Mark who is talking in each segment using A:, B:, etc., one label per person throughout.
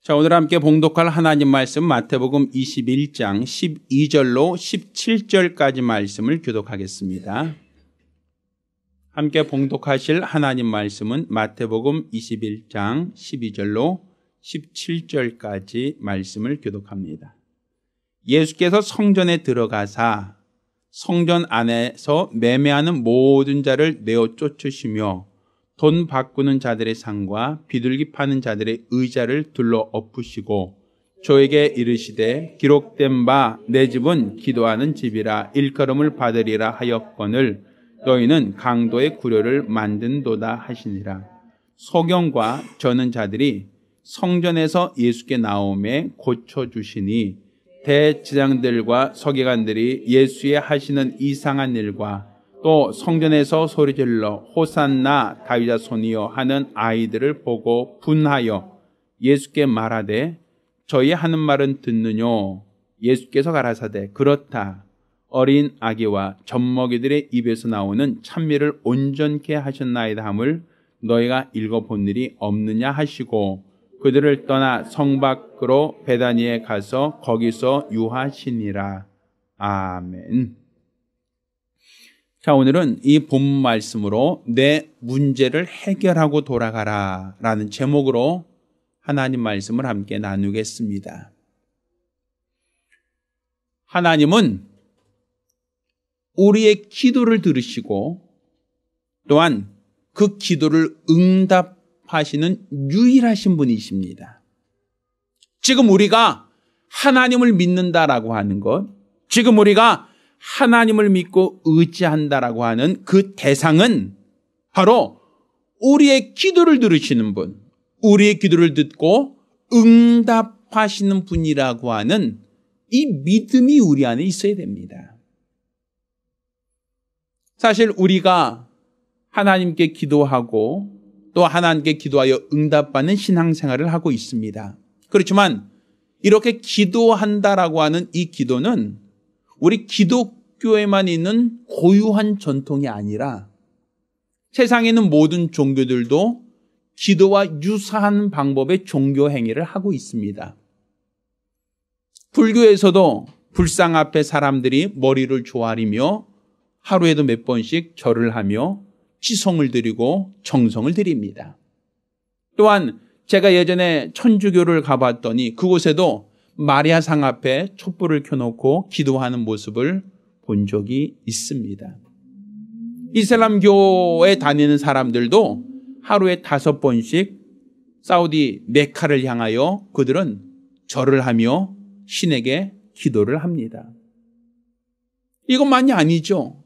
A: 자, 오늘 함께 봉독할 하나님 말씀 마태복음 21장 12절로 17절까지 말씀을 교독하겠습니다. 함께 봉독하실 하나님 말씀은 마태복음 21장 12절로 17절까지 말씀을 교독합니다. 예수께서 성전에 들어가사 성전 안에서 매매하는 모든 자를 내어 쫓으시며 돈 바꾸는 자들의 상과 비둘기 파는 자들의 의자를 둘러 엎으시고 저에게 이르시되 기록된 바 내 집은 기도하는 집이라 일컬음을 받으리라 하였거늘 너희는 강도의 구려를 만든도다 하시니라. 소경과 저는 자들이 성전에서 예수께 나오매 고쳐주시니 대제사장들과 서기관들이 예수의 하시는 이상한 일과 또 성전에서 소리질러 호산나 다윗의 손이여 하는 아이들을 보고 분하여 예수께 말하되 저희 하는 말은 듣느뇨. 예수께서 가라사대 그렇다. 어린 아기와 젖먹이들의 입에서 나오는 찬미를 온전케 하셨나이다 함을 너희가 읽어본 일이 없느냐 하시고 그들을 떠나 성 밖으로 베다니에 가서 거기서 유하시니라. 아멘. 자, 오늘은 이 본문 말씀으로 내 문제를 해결하고 돌아가라 라는 제목으로 하나님 말씀을 함께 나누겠습니다. 하나님은 우리의 기도를 들으시고 또한 그 기도를 응답하시는 유일하신 분이십니다. 지금 우리가 하나님을 믿는다라고 하는 것, 지금 우리가 하나님을 믿고 의지한다라고 하는 그 대상은 바로 우리의 기도를 들으시는 분, 우리의 기도를 듣고 응답하시는 분이라고 하는 이 믿음이 우리 안에 있어야 됩니다. 사실 우리가 하나님께 기도하고 또 하나님께 기도하여 응답받는 신앙생활을 하고 있습니다. 그렇지만 이렇게 기도한다라고 하는 이 기도는 우리 기독교에만 있는 고유한 전통이 아니라 세상에 있는 모든 종교들도 기도와 유사한 방법의 종교 행위를 하고 있습니다. 불교에서도 불상 앞에 사람들이 머리를 조아리며 하루에도 몇 번씩 절을 하며 치성을 드리고 정성을 드립니다. 또한 제가 예전에 천주교를 가봤더니 그곳에도 마리아상 앞에 촛불을 켜놓고 기도하는 모습을 본 적이 있습니다. 이슬람교에 다니는 사람들도 하루에 5번씩 사우디 메카를 향하여 그들은 절을 하며 신에게 기도를 합니다. 이것만이 아니죠.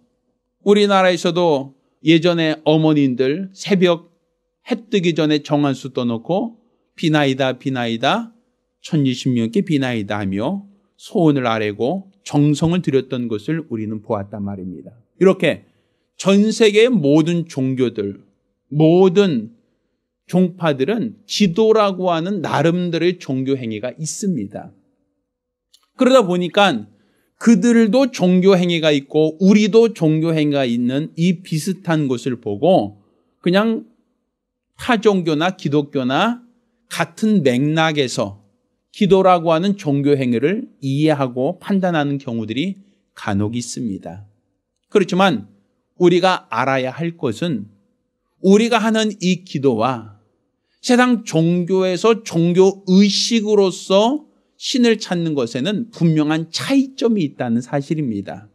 A: 우리나라에서도 예전에 어머님들 새벽 해 뜨기 전에 정한수 떠놓고 비나이다 비나이다 1020명께 비나이다 하며 소원을 아뢰고 정성을 들였던 것을 우리는 보았단 말입니다. 이렇게 전 세계의 모든 종교들, 모든 종파들은 기도라고 하는 나름대로의 종교 행위가 있습니다. 그러다 보니까 그들도 종교 행위가 있고 우리도 종교 행위가 있는 이 비슷한 것을 보고 그냥 타 종교나 기독교나 같은 맥락에서 기도라고 하는 종교 행위를 이해하고 판단하는 경우들이 간혹 있습니다. 그렇지만 우리가 알아야 할 것은 우리가 하는 이 기도와 세상 종교에서 종교 의식으로서 신을 찾는 것에는 분명한 차이점이 있다는 사실입니다.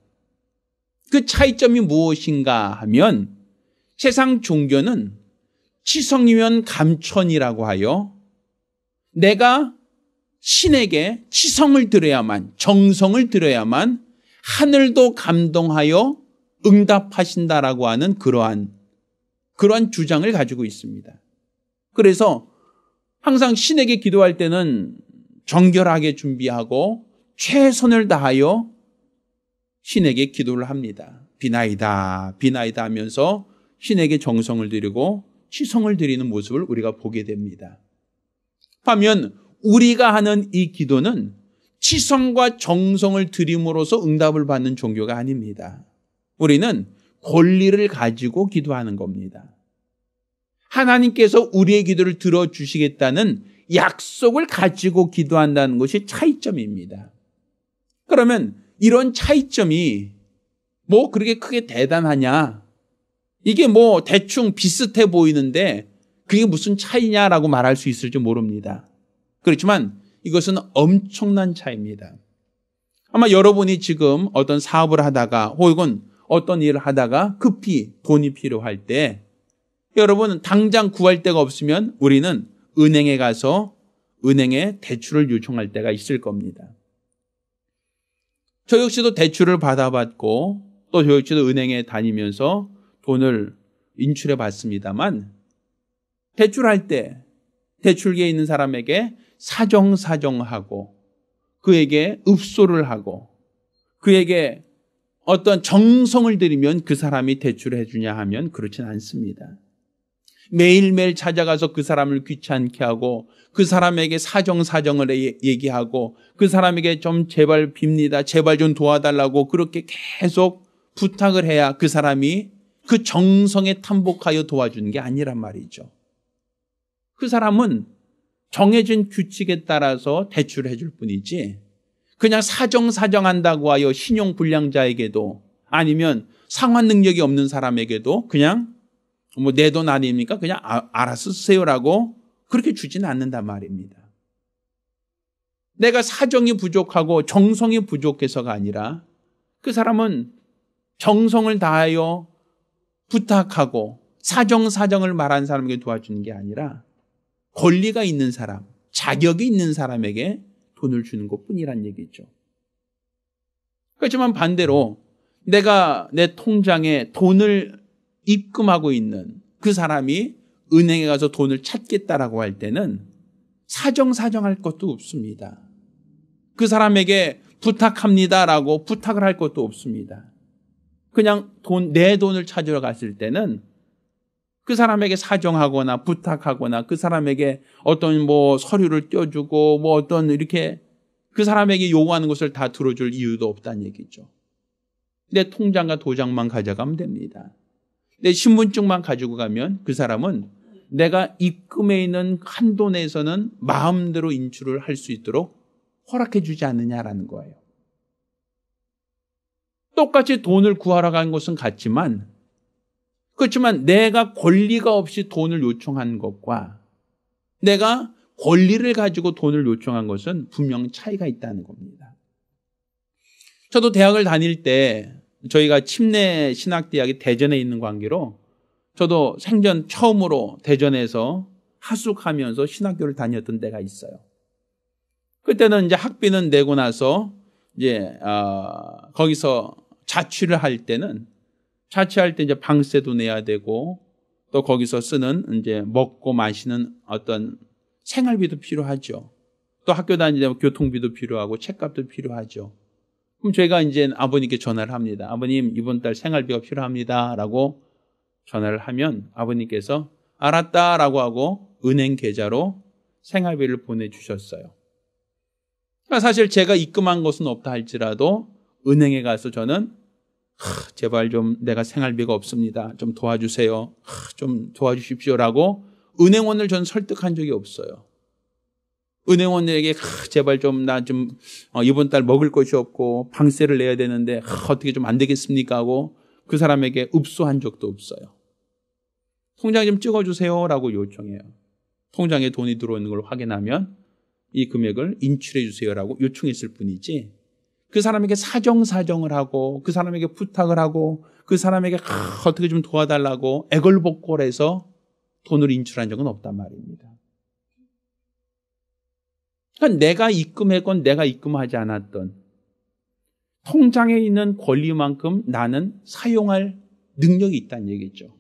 A: 그 차이점이 무엇인가 하면 세상 종교는 치성이면 감천이라고 하여 내가 신에게 치성을 드려야만, 정성을 드려야만 하늘도 감동하여 응답하신다라고 하는 그러한 주장을 가지고 있습니다. 그래서 항상 신에게 기도할 때는 정결하게 준비하고 최선을 다하여 신에게 기도를 합니다. 비나이다, 비나이다 하면서 신에게 정성을 드리고 치성을 드리는 모습을 우리가 보게 됩니다. 반면 우리가 하는 이 기도는 치성과 정성을 드림으로써 응답을 받는 종교가 아닙니다. 우리는 권리를 가지고 기도하는 겁니다. 하나님께서 우리의 기도를 들어주시겠다는 약속을 가지고 기도한다는 것이 차이점입니다. 그러면 이런 차이점이 뭐 그렇게 크게 대단하냐? 이게 뭐 대충 비슷해 보이는데 그게 무슨 차이냐라고 말할 수 있을지 모릅니다. 그렇지만 이것은 엄청난 차이입니다. 아마 여러분이 지금 어떤 사업을 하다가 혹은 어떤 일을 하다가 급히 돈이 필요할 때 여러분은 당장 구할 데가 없으면 우리는 은행에 가서 은행에 대출을 요청할 때가 있을 겁니다. 저 역시도 대출을 받아봤고 또 저 역시도 은행에 다니면서 돈을 인출해 봤습니다만 대출할 때 대출기에 있는 사람에게 사정하고 그에게 읍소를 하고 그에게 어떤 정성을 들이면 그 사람이 대출을 해주냐 하면 그렇진 않습니다. 매일매일 찾아가서 그 사람을 귀찮게 하고 그 사람에게 사정을 얘기하고 그 사람에게 좀 제발 빕니다. 제발 좀 도와달라고 그렇게 계속 부탁을 해야 그 사람이 그 정성에 탐복하여 도와주는 게 아니란 말이죠. 그 사람은 정해진 규칙에 따라서 대출을 해줄 뿐이지 그냥 사정한다고 하여 신용불량자에게도 아니면 상환 능력이 없는 사람에게도 그냥 뭐 내 돈 아닙니까? 그냥 알아서 쓰세요라고 그렇게 주지는 않는단 말입니다. 내가 사정이 부족하고 정성이 부족해서가 아니라 그 사람은 정성을 다하여 부탁하고 사정을 말한 사람에게 도와주는 게 아니라 권리가 있는 사람, 자격이 있는 사람에게 돈을 주는 것뿐이란 얘기죠. 그렇지만 반대로 내가 내 통장에 돈을 입금하고 있는 그 사람이 은행에 가서 돈을 찾겠다라고 할 때는 사정할 것도 없습니다. 그 사람에게 부탁합니다라고 부탁을 할 것도 없습니다. 그냥 내 돈을 찾으러 갔을 때는 그 사람에게 사정하거나 부탁하거나 그 사람에게 어떤 뭐 서류를 떼어주고 뭐 어떤 이렇게 그 사람에게 요구하는 것을 다 들어줄 이유도 없다는 얘기죠. 내 통장과 도장만 가져가면 됩니다. 내 신분증만 가지고 가면 그 사람은 내가 입금해 있는 한도 내에서는 마음대로 인출을 할 수 있도록 허락해 주지 않느냐라는 거예요. 똑같이 돈을 구하러 간 것은 같지만 그렇지만 내가 권리가 없이 돈을 요청한 것과 내가 권리를 가지고 돈을 요청한 것은 분명 차이가 있다는 겁니다. 저도 대학을 다닐 때 저희가 침례 신학대학이 대전에 있는 관계로 저도 생전 처음으로 대전에서 하숙하면서 신학교를 다녔던 때가 있어요. 그때는 이제 학비는 내고 나서 이제 거기서 자취할 때 이제 방세도 내야 되고 또 거기서 쓰는 이제 먹고 마시는 어떤 생활비도 필요하죠. 또 학교 다니면 교통비도 필요하고 책값도 필요하죠. 그럼 제가 이제 아버님께 전화를 합니다. 아버님 이번 달 생활비가 필요합니다라고 전화를 하면 아버님께서 알았다라고 하고 은행 계좌로 생활비를 보내주셨어요. 그러니까 사실 제가 입금한 것은 없다 할지라도 은행에 가서 저는 제발 좀 내가 생활비가 없습니다. 좀 도와주세요. 좀 도와주십시오라고 은행원을 저는 설득한 적이 없어요. 은행원에게 제발 좀 나 좀 이번 달 먹을 것이 없고 방세를 내야 되는데 어떻게 좀 안 되겠습니까 하고 그 사람에게 읍소한 적도 없어요. 통장 좀 찍어주세요라고 요청해요. 통장에 돈이 들어오는 걸 확인하면 이 금액을 인출해 주세요라고 요청했을 뿐이지 그 사람에게 사정을 하고 그 사람에게 부탁을 하고 그 사람에게 어떻게 좀 도와달라고 애걸복걸해서 돈을 인출한 적은 없단 말입니다. 그러니까 내가 입금했건 내가 입금하지 않았던 통장에 있는 권리만큼 나는 사용할 능력이 있다는 얘기죠.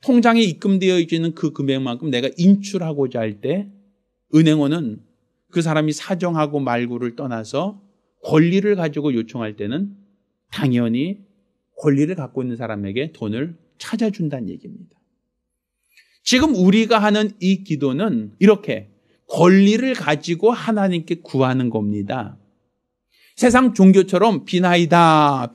A: 통장에 입금되어 있는 그 금액만큼 내가 인출하고자 할 때 은행원은 그 사람이 사정하고 말고를 떠나서 권리를 가지고 요청할 때는 당연히 권리를 갖고 있는 사람에게 돈을 찾아준다는 얘기입니다. 지금 우리가 하는 이 기도는 이렇게 권리를 가지고 하나님께 구하는 겁니다. 세상 종교처럼 비나이다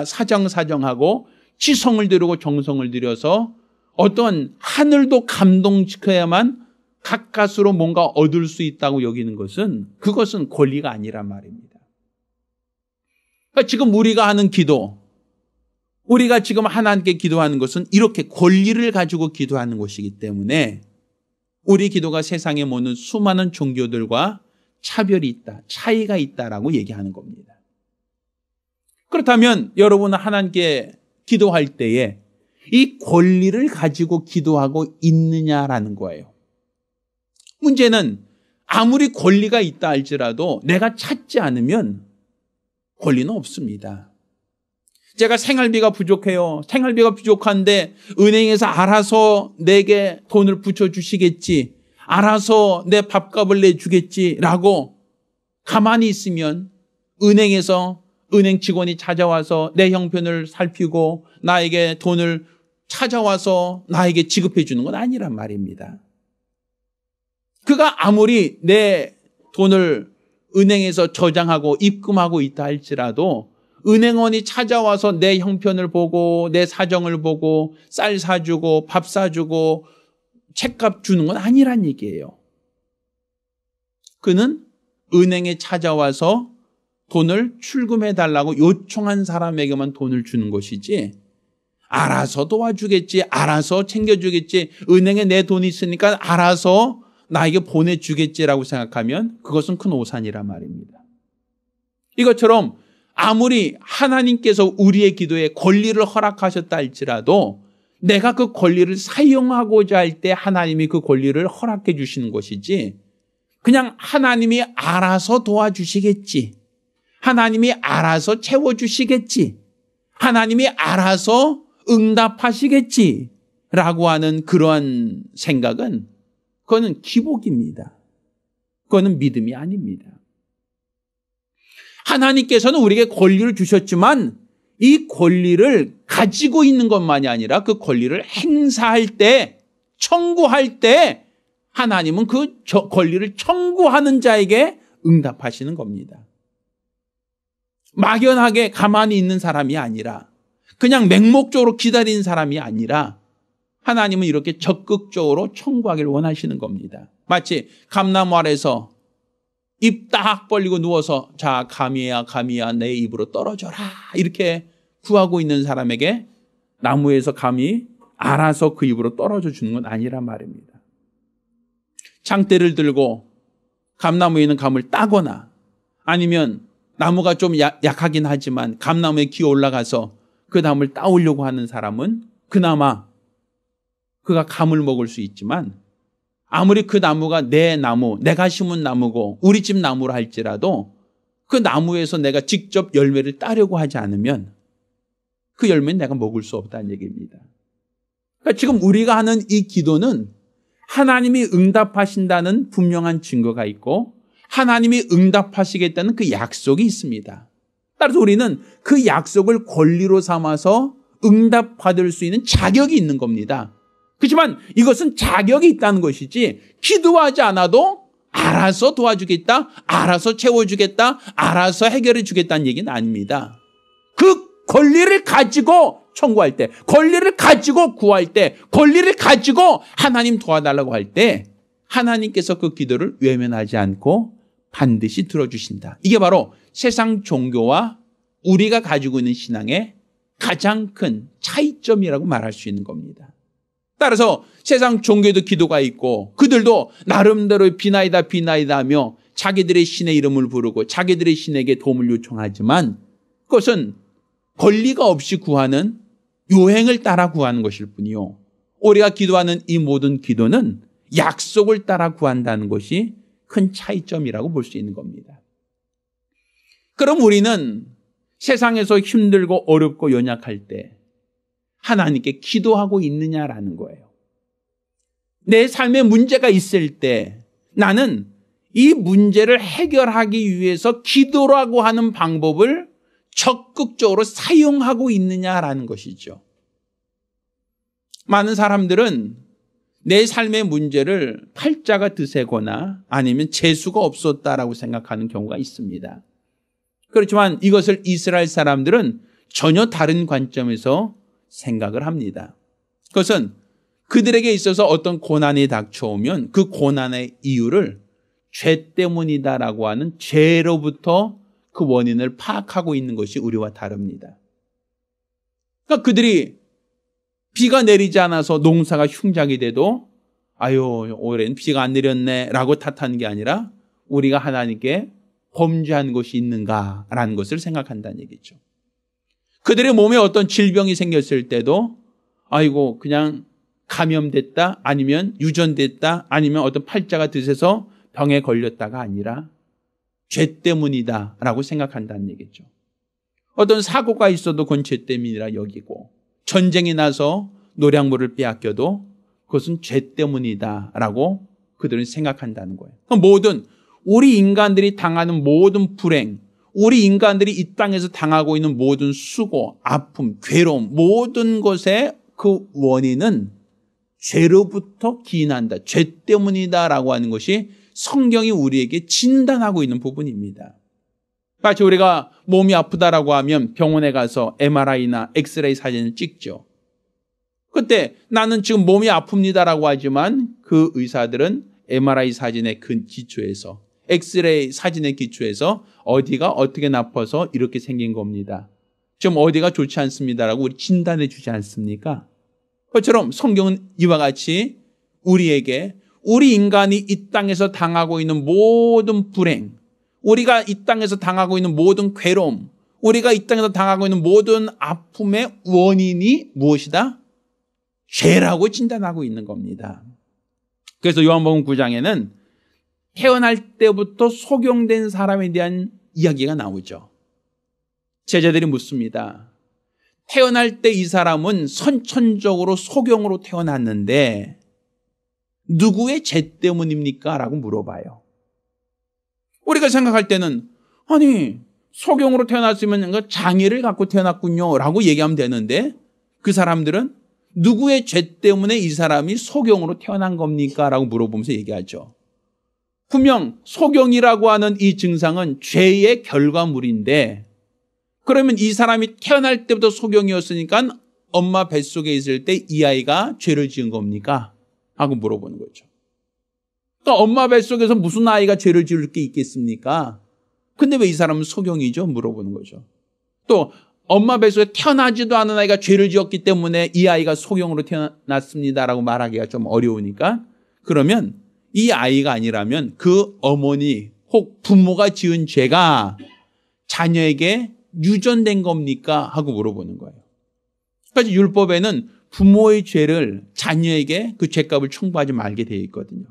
A: 사정하고 지성을 들이고 정성을 들여서 어떤 하늘도 감동시켜야만 가까스로 뭔가 얻을 수 있다고 여기는 것은 그것은 권리가 아니란 말입니다. 그러니까 지금 우리가 하는 기도, 우리가 지금 하나님께 기도하는 것은 이렇게 권리를 가지고 기도하는 것이기 때문에 우리 기도가 세상에 모는 수많은 종교들과 차별이 있다, 차이가 있다라고 얘기하는 겁니다. 그렇다면 여러분은 하나님께 기도할 때에 이 권리를 가지고 기도하고 있느냐라는 거예요. 문제는 아무리 권리가 있다 할지라도 내가 찾지 않으면 권리는 없습니다. 제가 생활비가 부족해요. 생활비가 부족한데 은행에서 알아서 내게 돈을 붙여주시겠지, 알아서 내 밥값을 내주겠지라고 가만히 있으면 은행에서 은행 직원이 찾아와서 내 형편을 살피고 나에게 돈을 찾아와서 나에게 지급해 주는 건 아니란 말입니다. 그가 아무리 내 돈을 은행에서 저장하고 입금하고 있다 할지라도 은행원이 찾아와서 내 형편을 보고 내 사정을 보고 쌀 사주고 밥 사주고 책값 주는 건 아니란 얘기예요. 그는 은행에 찾아와서 돈을 출금해달라고 요청한 사람에게만 돈을 주는 것이지 알아서 도와주겠지, 알아서 챙겨주겠지, 은행에 내 돈이 있으니까 알아서 나에게 보내주겠지라고 생각하면 그것은 큰 오산이란 말입니다. 이것처럼 아무리 하나님께서 우리의 기도에 권리를 허락하셨다 할지라도 내가 그 권리를 사용하고자 할 때 하나님이 그 권리를 허락해 주시는 것이지 그냥 하나님이 알아서 도와주시겠지, 하나님이 알아서 채워주시겠지, 하나님이 알아서 응답하시겠지라고 하는 그러한 생각은 그거는 기복입니다. 그거는 믿음이 아닙니다. 하나님께서는 우리에게 권리를 주셨지만 이 권리를 가지고 있는 것만이 아니라 그 권리를 행사할 때, 청구할 때 하나님은 그 권리를 청구하는 자에게 응답하시는 겁니다. 막연하게 가만히 있는 사람이 아니라 그냥 맹목적으로 기다리는 사람이 아니라 하나님은 이렇게 적극적으로 청구하기를 원하시는 겁니다. 마치 감나무 아래서 입 딱 벌리고 누워서 자 감이야 감이야 내 입으로 떨어져라 이렇게 구하고 있는 사람에게 나무에서 감이 알아서 그 입으로 떨어져 주는 건 아니란 말입니다. 장대를 들고 감나무에 있는 감을 따거나 아니면 나무가 좀 약하긴 하지만 감나무에 기어 올라가서 그 나무를 따오려고 하는 사람은 그나마 그가 감을 먹을 수 있지만 아무리 그 나무가 내 나무, 내가 심은 나무고 우리 집 나무라 할지라도 그 나무에서 내가 직접 열매를 따려고 하지 않으면 그 열매는 내가 먹을 수 없다는 얘기입니다. 그러니까 지금 우리가 하는 이 기도는 하나님이 응답하신다는 분명한 증거가 있고 하나님이 응답하시겠다는 그 약속이 있습니다. 따라서 우리는 그 약속을 권리로 삼아서 응답받을 수 있는 자격이 있는 겁니다. 그렇지만 이것은 자격이 있다는 것이지 기도하지 않아도 알아서 도와주겠다, 알아서 채워주겠다, 알아서 해결해 주겠다는 얘기는 아닙니다. 그 권리를 가지고 청구할 때, 권리를 가지고 구할 때, 권리를 가지고 하나님 도와달라고 할 때 하나님께서 그 기도를 외면하지 않고 반드시 들어주신다. 이게 바로 세상 종교와 우리가 가지고 있는 신앙의 가장 큰 차이점이라고 말할 수 있는 겁니다. 따라서 세상 종교에도 기도가 있고 그들도 나름대로 비나이다 비나이다 하며 자기들의 신의 이름을 부르고 자기들의 신에게 도움을 요청하지만 그것은 권리가 없이 구하는 요행을 따라 구하는 것일 뿐이요. 우리가 기도하는 이 모든 기도는 약속을 따라 구한다는 것이 큰 차이점이라고 볼 수 있는 겁니다. 그럼 우리는 세상에서 힘들고 어렵고 연약할 때 하나님께 기도하고 있느냐라는 거예요. 내 삶에 문제가 있을 때 나는 이 문제를 해결하기 위해서 기도라고 하는 방법을 적극적으로 사용하고 있느냐라는 것이죠. 많은 사람들은 내 삶의 문제를 팔자가 드세거나 아니면 재수가 없었다라고 생각하는 경우가 있습니다. 그렇지만 이것을 이스라엘 사람들은 전혀 다른 관점에서 생각을 합니다. 그것은 그들에게 있어서 어떤 고난이 닥쳐오면 그 고난의 이유를 죄 때문이다라고 하는 죄로부터 그 원인을 파악하고 있는 것이 우리와 다릅니다. 그러니까 그들이 비가 내리지 않아서 농사가 흉작이 돼도 아유 올해는 비가 안 내렸네 라고 탓하는 게 아니라 우리가 하나님께 범죄한 것이 있는가라는 것을 생각한다는 얘기죠. 그들의 몸에 어떤 질병이 생겼을 때도 아이고 그냥 감염됐다 아니면 유전됐다 아니면 어떤 팔자가 드세서 병에 걸렸다가 아니라 죄 때문이다라고 생각한다는 얘기죠. 어떤 사고가 있어도 그건 죄 때문이라 여기고 전쟁이 나서 노량물을 빼앗겨도 그것은 죄 때문이다라고 그들은 생각한다는 거예요. 모든 우리 인간들이 당하는 모든 불행, 우리 인간들이 이 땅에서 당하고 있는 모든 수고, 아픔, 괴로움 모든 것의 그 원인은 죄로부터 기인한다. 죄 때문이다라고 하는 것이 성경이 우리에게 진단하고 있는 부분입니다. 마치 우리가 몸이 아프다라고 하면 병원에 가서 MRI나 엑스레이 사진을 찍죠. 그때 나는 지금 몸이 아픕니다라고 하지만 그 의사들은 MRI 사진의 기초에서 엑스레이 사진의 기초에서 어디가 어떻게 나빠서 이렇게 생긴 겁니다. 지금 어디가 좋지 않습니다라고 우리 진단해 주지 않습니까? 그것처럼 성경은 이와 같이 우리에게 우리 인간이 이 땅에서 당하고 있는 모든 불행, 우리가 이 땅에서 당하고 있는 모든 괴로움, 우리가 이 땅에서 당하고 있는 모든 아픔의 원인이 무엇이다? 죄라고 진단하고 있는 겁니다. 그래서 요한복음 9장에는 태어날 때부터 소경된 사람에 대한 이야기가 나오죠. 제자들이 묻습니다. 태어날 때 이 사람은 선천적으로 소경으로 태어났는데 누구의 죄 때문입니까? 라고 물어봐요. 우리가 생각할 때는 아니 소경으로 태어났으면 장애를 갖고 태어났군요 라고 얘기하면 되는데 그 사람들은 누구의 죄 때문에 이 사람이 소경으로 태어난 겁니까? 라고 물어보면서 얘기하죠. 분명 소경이라고 하는 이 증상은 죄의 결과물인데 그러면 이 사람이 태어날 때부터 소경이었으니까 엄마 뱃속에 있을 때 이 아이가 죄를 지은 겁니까? 하고 물어보는 거죠. 또 엄마 뱃속에서 무슨 아이가 죄를 지을 게 있겠습니까? 근데 왜 이 사람은 소경이죠? 물어보는 거죠. 또 엄마 뱃속에 태어나지도 않은 아이가 죄를 지었기 때문에 이 아이가 소경으로 태어났습니다라고 말하기가 좀 어려우니까 그러면 이 아이가 아니라면 그 어머니 혹 부모가 지은 죄가 자녀에게 유전된 겁니까? 하고 물어보는 거예요. 그래서 율법에는 부모의 죄를 자녀에게 그 죄값을 청구하지 말게 되어 있거든요.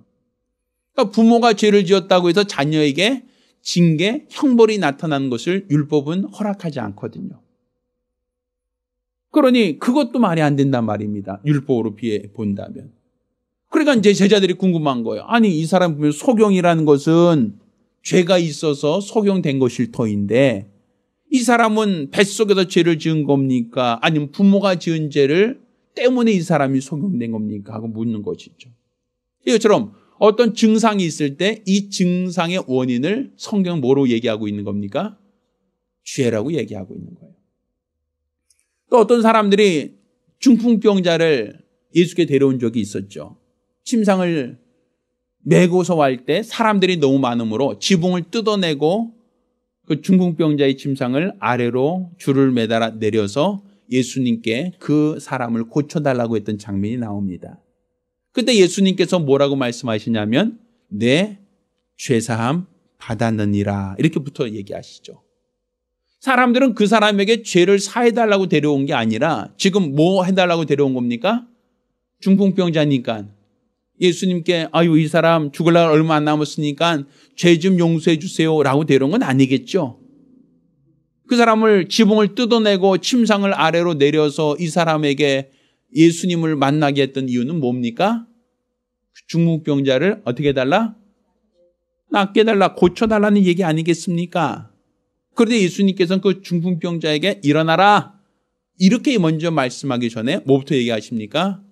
A: 그러니까 부모가 죄를 지었다고 해서 자녀에게 징계, 형벌이 나타나는 것을 율법은 허락하지 않거든요. 그러니 그것도 말이 안 된단 말입니다. 율법으로 비해 본다면. 그러니까 이제 제자들이 궁금한 거예요. 아니 이 사람 보면 소경이라는 것은 죄가 있어서 소경된 것일 터인데 이 사람은 뱃속에서 죄를 지은 겁니까? 아니면 부모가 지은 죄를 때문에 이 사람이 소경된 겁니까? 하고 묻는 것이죠. 이것처럼 어떤 증상이 있을 때 이 증상의 원인을 성경은 뭐로 얘기하고 있는 겁니까? 죄라고 얘기하고 있는 거예요. 또 어떤 사람들이 중풍병자를 예수께 데려온 적이 있었죠. 침상을 메고서 할 때 사람들이 너무 많으므로 지붕을 뜯어내고 그 중풍병자의 침상을 아래로 줄을 매달아 내려서 예수님께 그 사람을 고쳐달라고 했던 장면이 나옵니다. 그때 예수님께서 뭐라고 말씀하시냐면 내 죄사함 받았느니라 이렇게부터 얘기하시죠. 사람들은 그 사람에게 죄를 사해달라고 데려온 게 아니라 지금 뭐 해달라고 데려온 겁니까? 중풍병자니까 예수님께 아유 이 사람 죽을 날 얼마 안 남았으니까 죄 좀 용서해 주세요 라고 데려온 건 아니겠죠. 그 사람을 지붕을 뜯어내고 침상을 아래로 내려서 이 사람에게 예수님을 만나게 했던 이유는 뭡니까? 중풍병자를 어떻게 해달라? 낫게 해달라, 고쳐달라는 얘기 아니겠습니까? 그런데 예수님께서는 그 중풍병자에게 일어나라 이렇게 먼저 말씀하기 전에 뭐부터 얘기하십니까?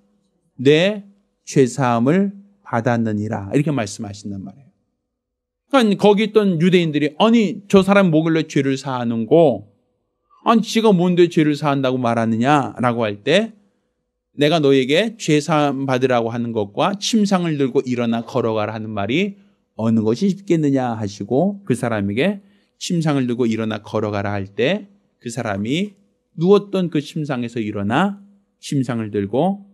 A: 내 죄사함을 받았느니라 이렇게 말씀하신단 말이에요. 그러니까 거기 있던 유대인들이 아니 저 사람 뭐길래 죄를 사하는 거? 아니 지가 뭔데 죄를 사한다고 말하느냐라고 할 때 내가 너에게 죄사함 받으라고 하는 것과 침상을 들고 일어나 걸어가라 하는 말이 어느 것이 쉽겠느냐 하시고 그 사람에게 침상을 들고 일어나 걸어가라 할 때 그 사람이 누웠던 그 침상에서 일어나 침상을 들고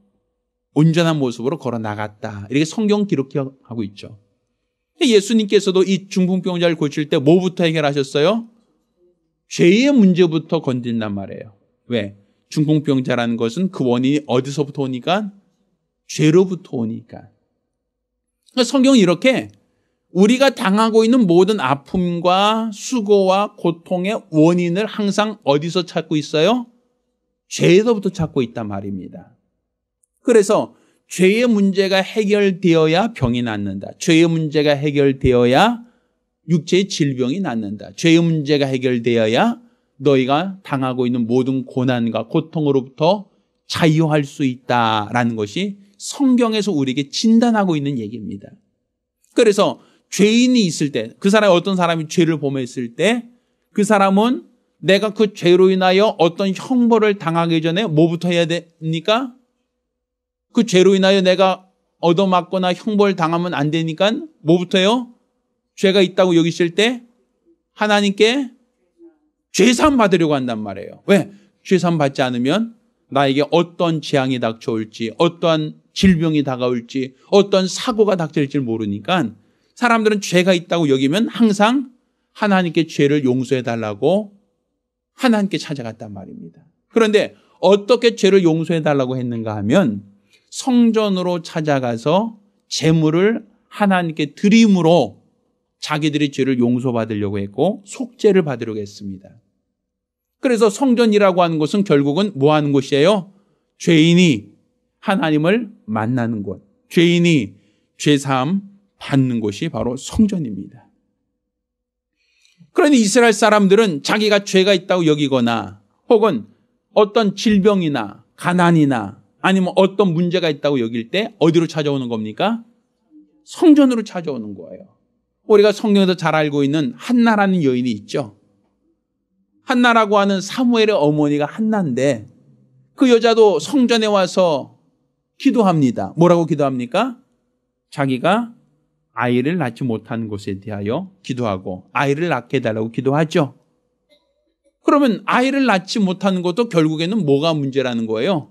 A: 온전한 모습으로 걸어 나갔다. 이렇게 성경 기록하고 있죠. 예수님께서도 이 중풍병자를 고칠 때 뭐부터 해결하셨어요? 죄의 문제부터 건진단 말이에요. 왜? 중풍병자라는 것은 그 원인이 어디서부터 오니까? 죄로부터 오니까. 성경은 이렇게 우리가 당하고 있는 모든 아픔과 수고와 고통의 원인을 항상 어디서 찾고 있어요? 죄에서부터 찾고 있단 말입니다. 그래서 죄의 문제가 해결되어야 병이 낫는다. 죄의 문제가 해결되어야 육체의 질병이 낫는다. 죄의 문제가 해결되어야 너희가 당하고 있는 모든 고난과 고통으로부터 자유할 수 있다라는 것이 성경에서 우리에게 진단하고 있는 얘기입니다. 그래서 죄인이 있을 때, 그 사람이 어떤 사람이 죄를 범했을 때 그 사람은 내가 그 죄로 인하여 어떤 형벌을 당하기 전에 뭐부터 해야 됩니까? 그 죄로 인하여 내가 얻어맞거나 형벌을 당하면 안 되니까 뭐부터요? 죄가 있다고 여기실 때 하나님께 죄사함 받으려고 한단 말이에요. 왜? 죄사함 받지 않으면 나에게 어떤 재앙이 닥쳐올지, 어떠한 질병이 다가올지, 어떤 사고가 닥칠지 모르니까 사람들은 죄가 있다고 여기면 항상 하나님께 죄를 용서해달라고 하나님께 찾아갔단 말입니다. 그런데 어떻게 죄를 용서해달라고 했는가 하면 성전으로 찾아가서 제물을 하나님께 드림으로 자기들의 죄를 용서받으려고 했고 속죄를 받으려고 했습니다. 그래서 성전이라고 하는 곳은 결국은 뭐 하는 곳이에요? 죄인이 하나님을 만나는 곳, 죄인이 죄사함 받는 곳이 바로 성전입니다. 그러니 이스라엘 사람들은 자기가 죄가 있다고 여기거나 혹은 어떤 질병이나 가난이나 아니면 어떤 문제가 있다고 여길 때 어디로 찾아오는 겁니까? 성전으로 찾아오는 거예요. 우리가 성경에서 잘 알고 있는 한나라는 여인이 있죠. 한나라고 하는 사무엘의 어머니가 한나인데 그 여자도 성전에 와서 기도합니다. 뭐라고 기도합니까? 자기가 아이를 낳지 못한 것에 대하여 기도하고 아이를 낳게 해달라고 기도하죠. 그러면 아이를 낳지 못하는 것도 결국에는 뭐가 문제라는 거예요?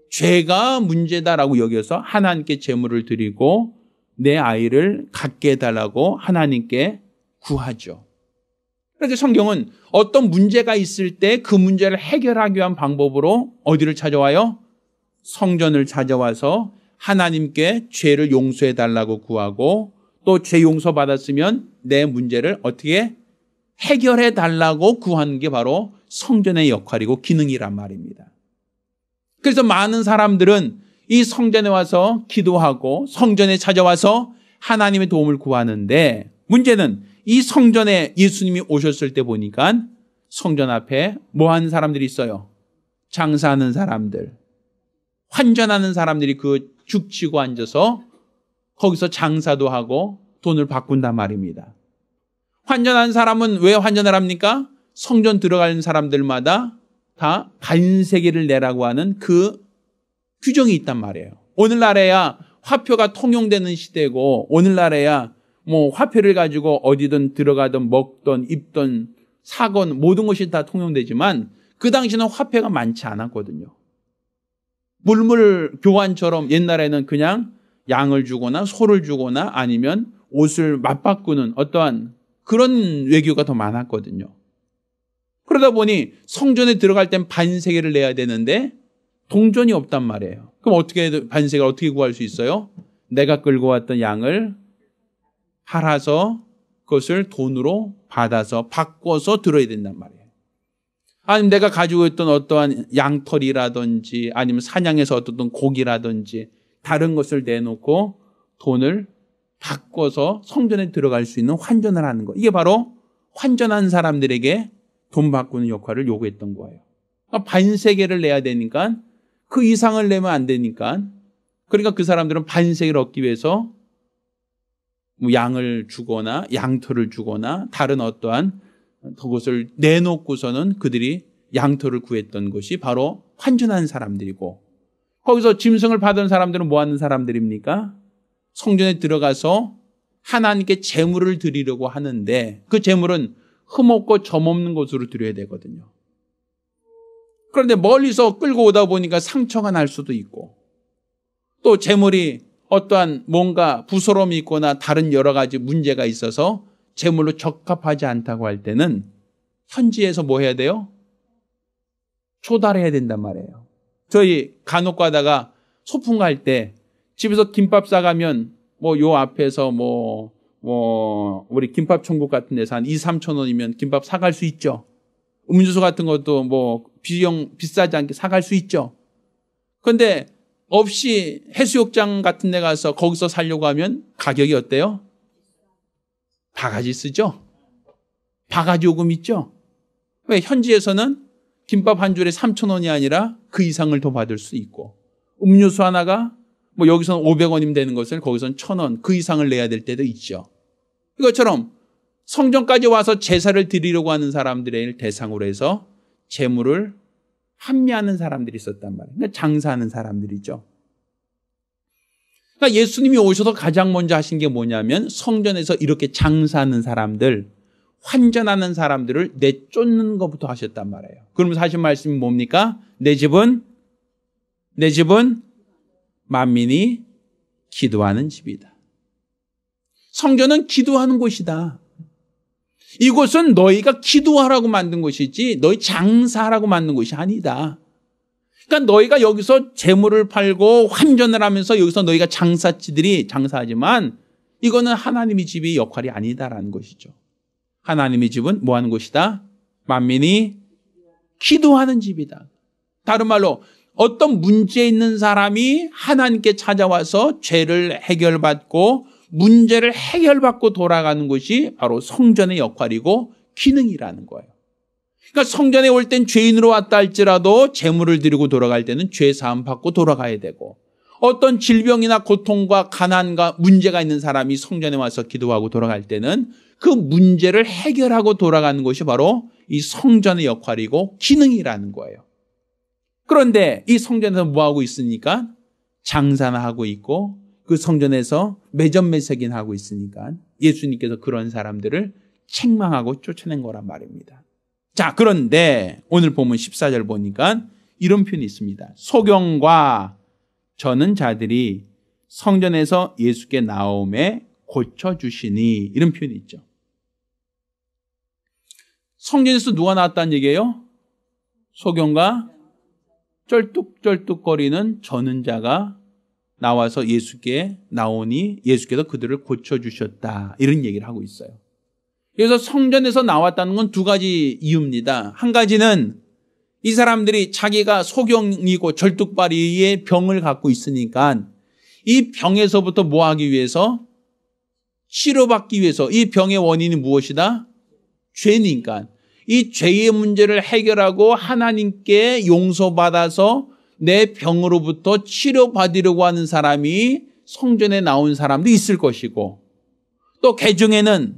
A: 죄가 문제다라고 여겨서 하나님께 제물을 드리고 내 아이를 갖게 해달라고 하나님께 구하죠. 그래서 성경은 어떤 문제가 있을 때 그 문제를 해결하기 위한 방법으로 어디를 찾아와요? 성전을 찾아와서 하나님께 죄를 용서해달라고 구하고 또 죄 용서 받았으면 내 문제를 어떻게 해결해달라고 구하는 게 바로 성전의 역할이고 기능이란 말입니다. 그래서 많은 사람들은 이 성전에 와서 기도하고 성전에 찾아와서 하나님의 도움을 구하는데 문제는 이 성전에 예수님이 오셨을 때 보니까 성전 앞에 뭐 하는 사람들이 있어요? 장사하는 사람들, 환전하는 사람들이 그 죽치고 앉아서 거기서 장사도 하고 돈을 바꾼단 말입니다. 환전하는 사람은 왜 환전을 합니까? 성전 들어가는 사람들마다 다 반세계를 내라고 하는 그 규정이 있단 말이에요. 오늘날에야 화표가 통용되는 시대고 오늘날에야 뭐 화폐를 가지고 어디든 들어가든 먹든 입든 사건 모든 것이 다 통용되지만 그 당시는 화폐가 많지 않았거든요. 물물 교환처럼 옛날에는 그냥 양을 주거나 소를 주거나 아니면 옷을 맞바꾸는 어떠한 그런 외교가 더 많았거든요. 그러다 보니 성전에 들어갈 땐 반세계를 내야 되는데 동전이 없단 말이에요. 그럼 어떻게 반세계를 어떻게 구할 수 있어요? 내가 끌고 왔던 양을 팔아서 그것을 돈으로 받아서 바꿔서 들어야 된단 말이에요. 아니면 내가 가지고 있던 어떠한 양털이라든지 아니면 사냥해서 얻었던 고기라든지 다른 것을 내놓고 돈을 바꿔서 성전에 들어갈 수 있는 환전을 하는 거. 이게 바로 환전한 사람들에게 돈 바꾸는 역할을 요구했던 거예요. 그러니까 반세계를 내야 되니까 그 이상을 내면 안 되니까 그러니까 그 사람들은 반세계를 얻기 위해서 양을 주거나 양털을 주거나 다른 어떠한 그것을 내놓고서는 그들이 양털을 구했던 것이 바로 환전한 사람들이고 거기서 짐승을 받은 사람들은 뭐 하는 사람들입니까? 성전에 들어가서 하나님께 제물을 드리려고 하는데 그 제물은 흠없고 점없는 것으로 드려야 되거든요. 그런데 멀리서 끌고 오다 보니까 상처가 날 수도 있고 또 제물이 어떠한 뭔가 부스러움이 있거나 다른 여러 가지 문제가 있어서 제물로 적합하지 않다고 할 때는 현지에서 뭐 해야 돼요? 조달해야 된단 말이에요. 저희 간혹 가다가 소풍 갈 때 집에서 김밥 싸가면 뭐 요 앞에서 우리 김밥 천국 같은 데서 한 2, 3천 원이면 김밥 사갈 수 있죠. 음료수 같은 것도 뭐 비싸지 않게 사갈 수 있죠. 그런데 없이 해수욕장 같은 데 가서 거기서 살려고 하면 가격이 어때요? 바가지 쓰죠? 바가지 요금 있죠? 왜? 현지에서는 김밥 한 줄에 3,000원이 아니라 그 이상을 더 받을 수 있고 음료수 하나가 뭐 여기서는 500원이면 되는 것을 거기서는 1,000원 그 이상을 내야 될 때도 있죠. 이것처럼 성전까지 와서 제사를 드리려고 하는 사람들을 대상으로 해서 제물을 판매하는 사람들이 있었단 말이에요. 그러니까 장사하는 사람들이죠. 그러니까 예수님이 오셔서 가장 먼저 하신 게 뭐냐면 성전에서 이렇게 장사하는 사람들, 환전하는 사람들을 내쫓는 것부터 하셨단 말이에요. 그러면서 하신 말씀이 뭡니까? 내 집은 만민이 기도하는 집이다. 성전은 기도하는 곳이다. 이곳은 너희가 기도하라고 만든 곳이지 너희 장사하라고 만든 곳이 아니다. 그러니까 너희가 여기서 재물을 팔고 환전을 하면서 여기서 너희가 장사치들이 장사하지만 이거는 하나님의 집의 역할이 아니다라는 것이죠. 하나님의 집은 뭐 하는 곳이다? 만민이 기도하는 집이다. 다른 말로 어떤 문제 있는 사람이 하나님께 찾아와서 죄를 해결받고 문제를 해결받고 돌아가는 것이 바로 성전의 역할이고 기능이라는 거예요. 그러니까 성전에 올 땐 죄인으로 왔다 할지라도 제물을 드리고 돌아갈 때는 죄 사함 받고 돌아가야 되고 어떤 질병이나 고통과 가난과 문제가 있는 사람이 성전에 와서 기도하고 돌아갈 때는 그 문제를 해결하고 돌아가는 것이 바로 이 성전의 역할이고 기능이라는 거예요. 그런데 이 성전에서 뭐 하고 있으니까 장사나 하고 있고 그 성전에서 매점매석이나 하고 있으니까 예수님께서 그런 사람들을 책망하고 쫓아낸 거란 말입니다. 자, 그런데 오늘 보면 14절 보니까 이런 표현이 있습니다. 소경과 저는 자들이 성전에서 예수께 나옴에 고쳐주시니 이런 표현이 있죠. 성전에서 누가 나왔다는 얘기예요? 소경과 쩔뚝쩔뚝거리는 저는 자가 나와서 예수께 나오니 예수께서 그들을 고쳐주셨다. 이런 얘기를 하고 있어요. 그래서 성전에서 나왔다는 건 두 가지 이유입니다. 한 가지는 이 사람들이 자기가 소경이고 절뚝발이의 병을 갖고 있으니까 이 병에서부터 뭐 하기 위해서? 치료받기 위해서. 이 병의 원인이 무엇이다? 죄니까. 이 죄의 문제를 해결하고 하나님께 용서받아서 내 병으로부터 치료받으려고 하는 사람이 성전에 나온 사람도 있을 것이고 또 개중에는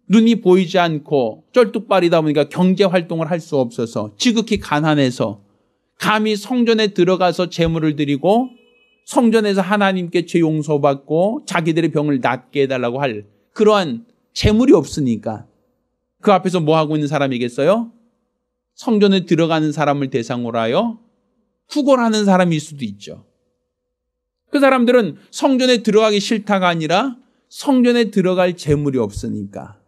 A: 눈이 보이지 않고 쩔뚝발이다 보니까 경제활동을 할 수 없어서 지극히 가난해서 감히 성전에 들어가서 제물을 드리고 성전에서 하나님께 죄 용서받고 자기들의 병을 낫게 해달라고 할 그러한 재물이 없으니까 그 앞에서 뭐 하고 있는 사람이겠어요? 성전에 들어가는 사람을 대상으로 하여 구걸하는 사람일 수도 있죠. 그 사람들은 성전에 들어가기 싫다가 아니라 성전에 들어갈 재물이 없으니까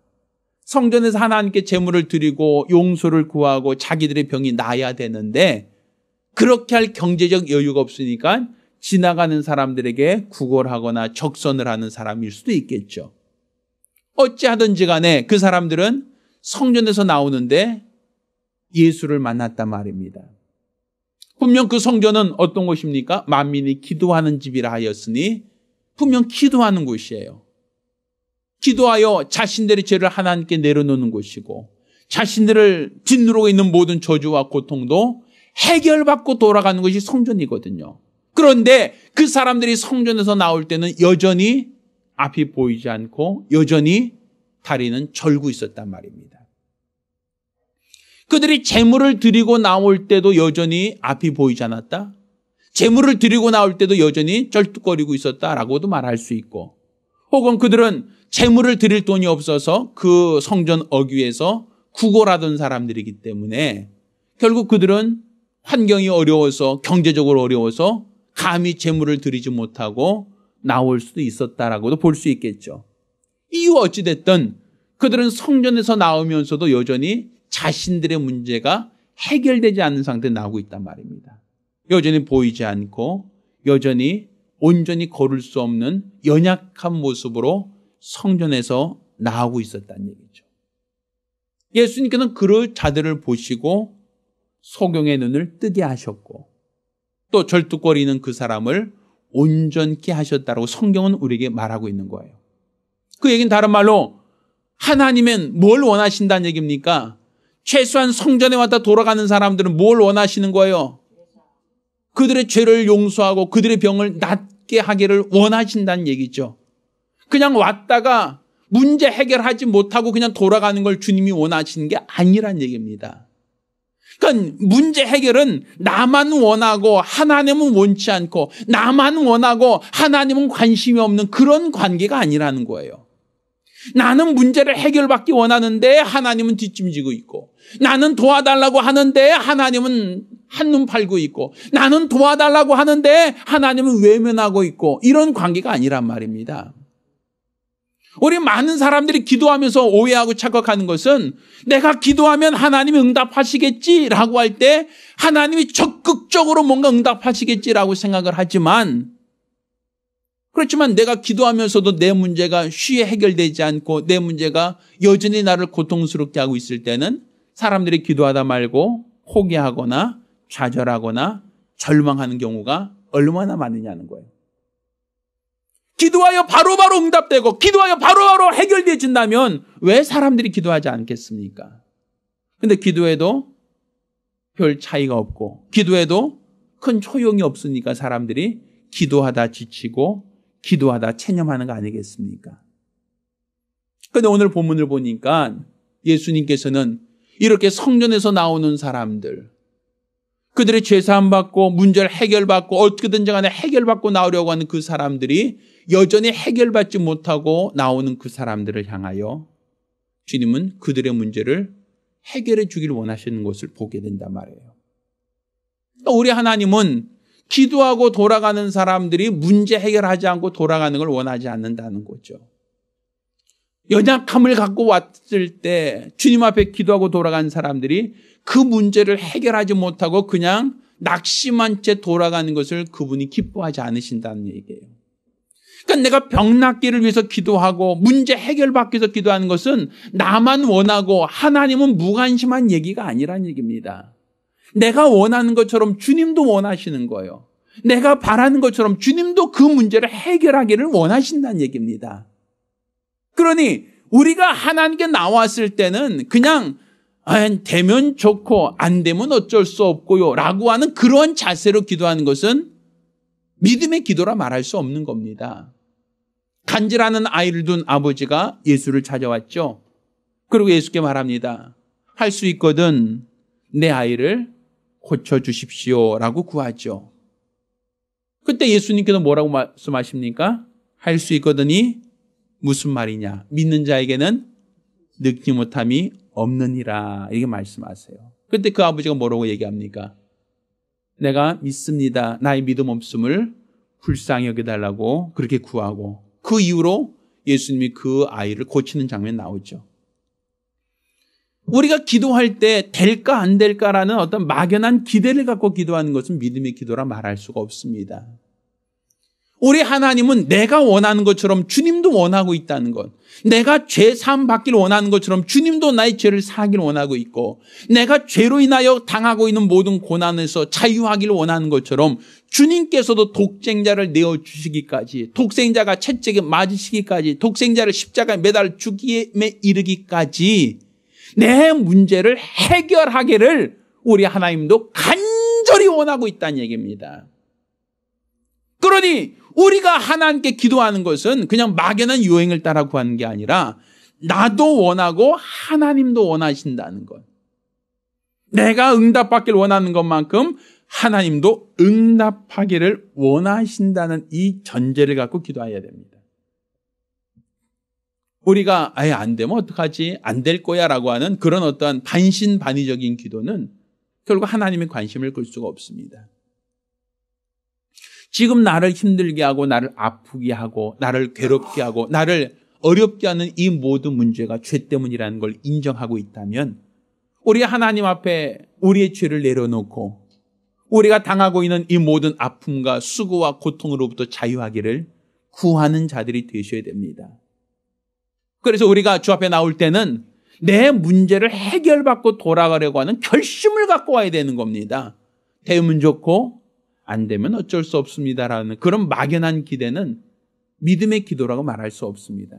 A: 성전에서 하나님께 제물을 드리고 용서를 구하고 자기들의 병이 나아야 되는데 그렇게 할 경제적 여유가 없으니까 지나가는 사람들에게 구걸하거나 적선을 하는 사람일 수도 있겠죠. 어찌하든지 간에 그 사람들은 성전에서 나오는데 예수를 만났단 말입니다. 분명 그 성전은 어떤 곳입니까? 만민이 기도하는 집이라 하였으니 분명 기도하는 곳이에요. 기도하여 자신들의 죄를 하나님께 내려놓는 곳이고 자신들을 짓누르고 있는 모든 저주와 고통도 해결받고 돌아가는 것이 성전이거든요. 그런데 그 사람들이 성전에서 나올 때는 여전히 앞이 보이지 않고 여전히 다리는 절고 있었단 말입니다. 그들이 제물을 드리고 나올 때도 여전히 앞이 보이지 않았다. 재물을 드리고 나올 때도 여전히 절뚝거리고 있었다라고도 말할 수 있고, 혹은 그들은 재물을 드릴 돈이 없어서 그 성전 어귀에서 구걸하던 사람들이기 때문에 결국 그들은 환경이 어려워서, 경제적으로 어려워서 감히 재물을 드리지 못하고 나올 수도 있었다라고도 볼 수 있겠죠. 이유 어찌됐든 그들은 성전에서 나오면서도 여전히 자신들의 문제가 해결되지 않는 상태에 나오고 있단 말입니다. 여전히 보이지 않고 여전히 온전히 걸을 수 없는 연약한 모습으로 성전에서 나오고 있었다는 얘기죠. 예수님께서는 그럴 자들을 보시고 소경의 눈을 뜨게 하셨고, 또 절뚝거리는 그 사람을 온전케 하셨다라고 성경은 우리에게 말하고 있는 거예요. 그 얘기는 다른 말로 하나님은 뭘 원하신다는 얘기입니까? 최소한 성전에 왔다 돌아가는 사람들은 뭘 원하시는 거예요? 그들의 죄를 용서하고 그들의 병을 낫게 하기를 원하신다는 얘기죠. 그냥 왔다가 문제 해결하지 못하고 그냥 돌아가는 걸 주님이 원하시는 게 아니란 얘기입니다. 그러니까 문제 해결은 나만 원하고 하나님은 원치 않고, 나만 원하고 하나님은 관심이 없는 그런 관계가 아니라는 거예요. 나는 문제를 해결받기 원하는데 하나님은 뒷짐지고 있고, 나는 도와달라고 하는데 하나님은 한눈 팔고 있고, 나는 도와달라고 하는데 하나님은 외면하고 있고, 이런 관계가 아니란 말입니다. 우리 많은 사람들이 기도하면서 오해하고 착각하는 것은 내가 기도하면 하나님이 응답하시겠지라고 할 때 하나님이 적극적으로 뭔가 응답하시겠지라고 생각을 하지만, 그렇지만 내가 기도하면서도 내 문제가 쉽게 해결되지 않고 내 문제가 여전히 나를 고통스럽게 하고 있을 때는 사람들이 기도하다 말고 포기하거나 좌절하거나 절망하는 경우가 얼마나 많으냐는 거예요. 기도하여 바로바로 응답되고 기도하여 바로바로 해결되어진다면 왜 사람들이 기도하지 않겠습니까? 근데 기도해도 별 차이가 없고 기도해도 큰 효용이 없으니까 사람들이 기도하다 지치고 기도하다 체념하는 거 아니겠습니까? 근데 오늘 본문을 보니까 예수님께서는 이렇게 성전에서 나오는 사람들, 그들의 죄사함 받고 문제를 해결받고 어떻게든지 간에 해결받고 나오려고 하는 그 사람들이 여전히 해결받지 못하고 나오는 그 사람들을 향하여 주님은 그들의 문제를 해결해 주기를 원하시는 것을 보게 된단 말이에요. 우리 하나님은 기도하고 돌아가는 사람들이 문제 해결하지 않고 돌아가는 걸 원하지 않는다는 거죠. 연약함을 갖고 왔을 때 주님 앞에 기도하고 돌아간 사람들이 그 문제를 해결하지 못하고 그냥 낙심한 채 돌아가는 것을 그분이 기뻐하지 않으신다는 얘기예요. 그러니까 내가 병 낫기를 위해서 기도하고 문제 해결받기 위해서 기도하는 것은 나만 원하고 하나님은 무관심한 얘기가 아니란 얘기입니다. 내가 원하는 것처럼 주님도 원하시는 거예요. 내가 바라는 것처럼 주님도 그 문제를 해결하기를 원하신다는 얘기입니다. 그러니 우리가 하나님께 나왔을 때는 그냥 되면 좋고 안 되면 어쩔 수 없고요 라고 하는 그런 자세로 기도하는 것은 믿음의 기도라 말할 수 없는 겁니다. 간질하는 아이를 둔 아버지가 예수를 찾아왔죠. 그리고 예수께 말합니다. 할 수 있거든 내 아이를 고쳐주십시오 라고 구하죠. 그때 예수님께서 뭐라고 말씀하십니까? 할 수 있거든이 무슨 말이냐? 믿는 자에게는 늙지 못함이 없느니라 이렇게 말씀하세요. 그때 그 아버지가 뭐라고 얘기합니까? 내가 믿습니다. 나의 믿음 없음을 불쌍히 여겨달라고 그렇게 구하고 그 이후로 예수님이 그 아이를 고치는 장면이 나오죠. 우리가 기도할 때 될까 안 될까라는 어떤 막연한 기대를 갖고 기도하는 것은 믿음의 기도라 말할 수가 없습니다. 우리 하나님은 내가 원하는 것처럼 주님도 원하고 있다는 것, 내가 죄 사함 받기를 원하는 것처럼 주님도 나의 죄를 사하기를 원하고 있고, 내가 죄로 인하여 당하고 있는 모든 고난에서 자유하기를 원하는 것처럼 주님께서도 독생자를 내어주시기까지, 독생자가 채찍에 맞으시기까지, 독생자를 십자가에 매달 죽기에 이르기까지 내 문제를 해결하기를 우리 하나님도 간절히 원하고 있다는 얘기입니다. 그러니 우리가 하나님께 기도하는 것은 그냥 막연한 유행을 따라 구하는 게 아니라 나도 원하고 하나님도 원하신다는 것. 내가 응답받기를 원하는 것만큼 하나님도 응답하기를 원하신다는 이 전제를 갖고 기도해야 됩니다. 우리가 아예 안 되면 어떡하지? 안 될 거야 라고 하는 그런 어떠한 반신반의적인 기도는 결국 하나님의 관심을 끌 수가 없습니다. 지금 나를 힘들게 하고 나를 아프게 하고 나를 괴롭게 하고 나를 어렵게 하는 이 모든 문제가 죄 때문이라는 걸 인정하고 있다면 우리 하나님 앞에 우리의 죄를 내려놓고 우리가 당하고 있는 이 모든 아픔과 수고와 고통으로부터 자유하기를 구하는 자들이 되셔야 됩니다. 그래서 우리가 주 앞에 나올 때는 내 문제를 해결받고 돌아가려고 하는 결심을 갖고 와야 되는 겁니다. 되면 좋고 안 되면 어쩔 수 없습니다라는 그런 막연한 기대는 믿음의 기도라고 말할 수 없습니다.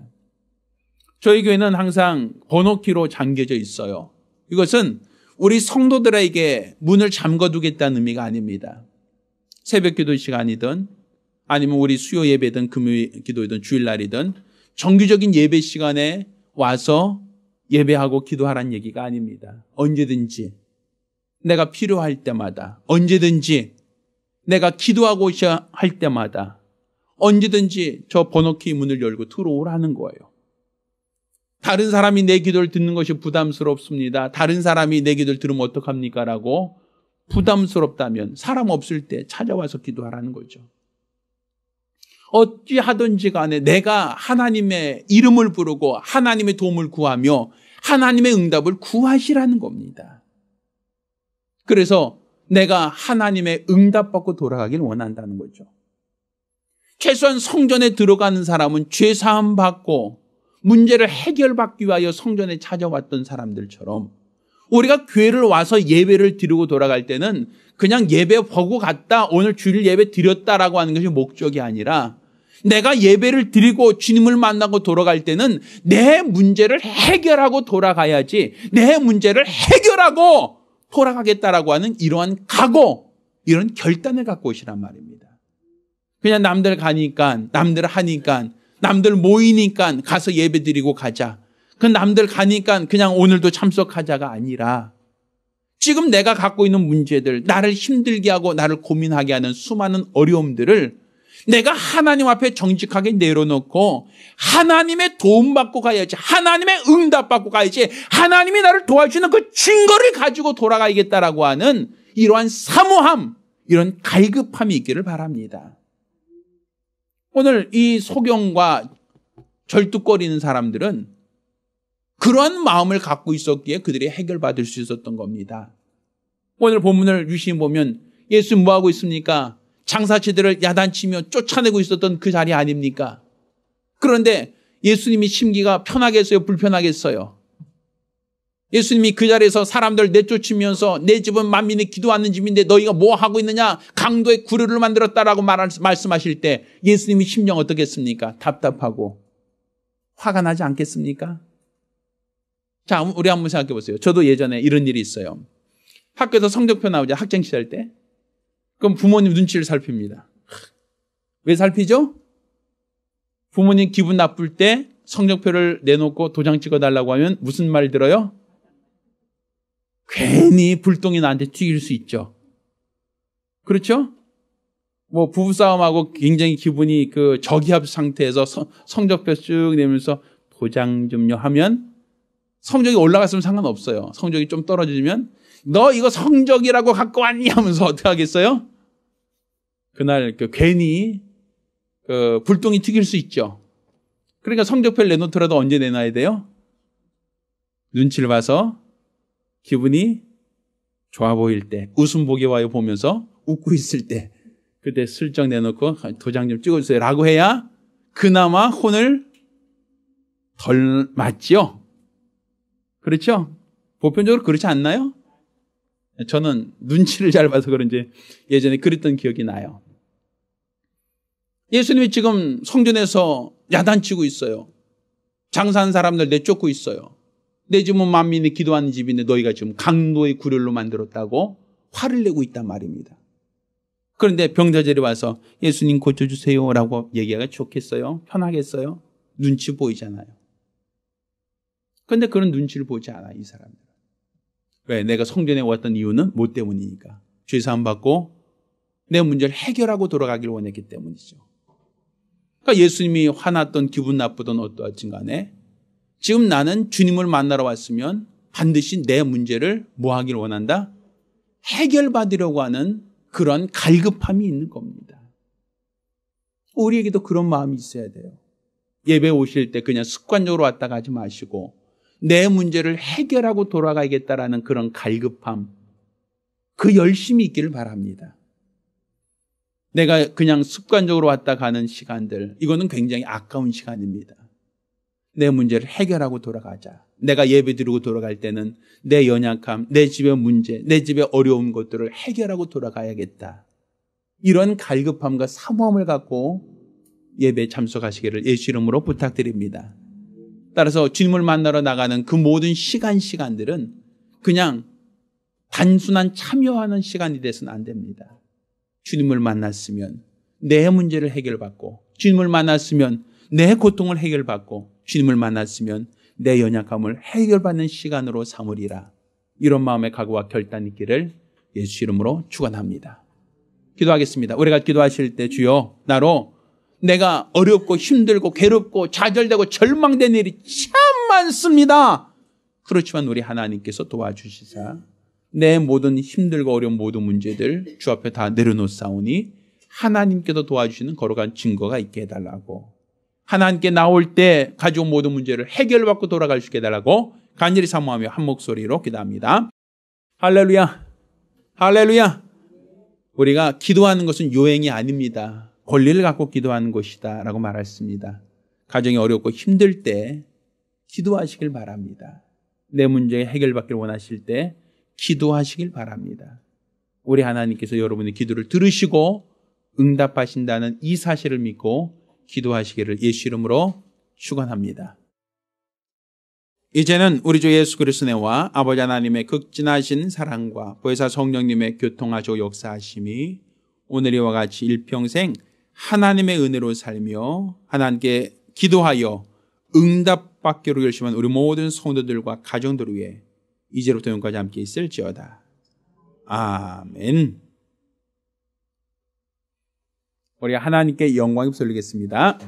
A: 저희 교회는 항상 번호키로 잠겨져 있어요. 이것은 우리 성도들에게 문을 잠궈두겠다는 의미가 아닙니다. 새벽 기도 시간이든 아니면 우리 수요 예배든 금요 기도이든 주일날이든 정기적인 예배 시간에 와서 예배하고 기도하라는 얘기가 아닙니다. 언제든지 내가 필요할 때마다 언제든지 내가 기도하고 할 때마다 언제든지 저 번호키 문을 열고 들어오라는 거예요. 다른 사람이 내 기도를 듣는 것이 부담스럽습니다. 다른 사람이 내 기도를 들으면 어떡합니까? 라고 부담스럽다면 사람 없을 때 찾아와서 기도하라는 거죠. 어찌하든지 간에 내가 하나님의 이름을 부르고 하나님의 도움을 구하며 하나님의 응답을 구하시라는 겁니다. 그래서 내가 하나님의 응답받고 돌아가길 원한다는 거죠. 최소한 성전에 들어가는 사람은 죄사함 받고 문제를 해결받기 위하여 성전에 찾아왔던 사람들처럼 우리가 교회를 와서 예배를 드리고 돌아갈 때는 그냥 예배 보고 갔다 오늘 주일 예배 드렸다라고 하는 것이 목적이 아니라 내가 예배를 드리고 주님을 만나고 돌아갈 때는 내 문제를 해결하고 돌아가야지 내 문제를 해결하고 돌아가겠다라고 하는 이러한 각오, 이런 결단을 갖고 오시란 말입니다. 그냥 남들 가니까, 남들 하니까, 남들 모이니까 가서 예배 드리고 가자. 그 남들 가니까 그냥 오늘도 참석하자가 아니라 지금 내가 갖고 있는 문제들, 나를 힘들게 하고 나를 고민하게 하는 수많은 어려움들을 내가 하나님 앞에 정직하게 내려놓고 하나님의 도움받고 가야지, 하나님의 응답받고 가야지, 하나님이 나를 도와주는 그 증거를 가지고 돌아가야겠다라고 하는 이러한 사모함, 이런 갈급함이 있기를 바랍니다. 오늘 이 소경과 절뚝거리는 사람들은 그러한 마음을 갖고 있었기에 그들이 해결받을 수 있었던 겁니다. 오늘 본문을 유심히 보면 예수 뭐하고 있습니까? 장사치들을 야단치며 쫓아내고 있었던 그 자리 아닙니까? 그런데 예수님이 심기가 편하겠어요? 불편하겠어요? 예수님이 그 자리에서 사람들 내쫓으면서 내 집은 만민이 기도하는 집인데 너희가 뭐 하고 있느냐? 강도의 구류를 만들었다라고 말씀하실 때 예수님이 심령 어떻겠습니까? 답답하고 화가 나지 않겠습니까? 자, 우리 한번 생각해 보세요. 저도 예전에 이런 일이 있어요. 학교에서 성적표 나오죠. 학창 시절 때. 그럼 부모님 눈치를 살핍니다. 왜 살피죠? 부모님 기분 나쁠 때 성적표를 내놓고 도장 찍어달라고 하면 무슨 말 들어요? 괜히 불똥이 나한테 튀길 수 있죠. 그렇죠? 뭐 부부싸움하고 굉장히 기분이 그 저기압 상태에서 성적표 쭉 내면서 도장 좀요 하면 성적이 올라갔으면 상관없어요. 성적이 좀 떨어지면 너 이거 성적이라고 갖고 왔니? 하면서 어떻게 하겠어요? 그날 괜히 불똥이 튀길 수 있죠. 그러니까 성적표를 내놓더라도 언제 내놔야 돼요? 눈치를 봐서 기분이 좋아 보일 때, 웃음 보기 와요 보면서 웃고 있을 때 그때 슬쩍 내놓고 도장 좀 찍어주세요 라고 해야 그나마 혼을 덜 맞죠? 그렇죠? 보편적으로 그렇지 않나요? 저는 눈치를 잘 봐서 그런지 예전에 그랬던 기억이 나요. 예수님이 지금 성전에서 야단치고 있어요. 장사하는 사람들 내쫓고 있어요. 내 집은 만민이 기도하는 집인데 너희가 지금 강도의 구렬로 만들었다고 화를 내고 있단 말입니다. 그런데 병자들이 와서 예수님 고쳐주세요 라고 얘기하기가 좋겠어요? 편하겠어요? 눈치 보이잖아요. 그런데 그런 눈치를 보지 않아 이 사람들은. 왜? 내가 성전에 왔던 이유는 뭐 때문이니까? 죄사함 받고 내 문제를 해결하고 돌아가길 원했기 때문이죠. 그러니까 예수님이 화났던 기분 나쁘던 어떠하든 간에 지금 나는 주님을 만나러 왔으면 반드시 내 문제를 뭐 하길 원한다? 해결받으려고 하는 그런 갈급함이 있는 겁니다. 우리에게도 그런 마음이 있어야 돼요. 예배 오실 때 그냥 습관적으로 왔다 가지 마시고 내 문제를 해결하고 돌아가야겠다라는 그런 갈급함, 그 열심이 있기를 바랍니다. 내가 그냥 습관적으로 왔다 가는 시간들, 이거는 굉장히 아까운 시간입니다. 내 문제를 해결하고 돌아가자. 내가 예배 드리고 돌아갈 때는 내 연약함, 내 집의 문제, 내 집의 어려운 것들을 해결하고 돌아가야겠다. 이런 갈급함과 사모함을 갖고 예배에 참석하시기를 예수 이름으로 부탁드립니다. 따라서 주님을 만나러 나가는 그 모든 시간들은 그냥 단순한 참여하는 시간이 돼서는 안 됩니다. 주님을 만났으면 내 문제를 해결받고, 주님을 만났으면 내 고통을 해결받고, 주님을 만났으면 내 연약함을 해결받는 시간으로 삼으리라. 이런 마음의 각오와 결단이 있기를 예수 이름으로 축원합니다. 기도하겠습니다. 우리가 기도하실 때 주여, 나로 내가 어렵고 힘들고 괴롭고 좌절되고 절망된 일이 참 많습니다. 그렇지만 우리 하나님께서 도와주시사 내 모든 힘들고 어려운 모든 문제들 주 앞에 다 내려놓사오니 하나님께서 도와주시는 거룩한 증거가 있게 해달라고, 하나님께 나올 때 가져온 모든 문제를 해결받고 돌아갈 수 있게 해달라고 간절히 사모하며 한 목소리로 기도합니다. 할렐루야, 할렐루야. 우리가 기도하는 것은 요행이 아닙니다. 권리를 갖고 기도하는 것이다 라고 말했습니다. 가정이 어렵고 힘들 때 기도하시길 바랍니다. 내 문제 해결받기를 원하실 때 기도하시길 바랍니다. 우리 하나님께서 여러분의 기도를 들으시고 응답하신다는 이 사실을 믿고 기도하시기를 예수 이름으로 축원합니다. 이제는 우리 주 예수 그리스도의 은혜와 아버지 하나님의 극진하신 사랑과 보혜사 성령님의 교통하시고 역사하심이 오늘 이와 같이 일평생 하나님의 은혜로 살며 하나님께 기도하여 응답받기로 결심한 우리 모든 성도들과 가정들 위해 이제부터 영까지 함께 있을지어다. 아멘. 우리 하나님께 영광을 돌리겠습니다.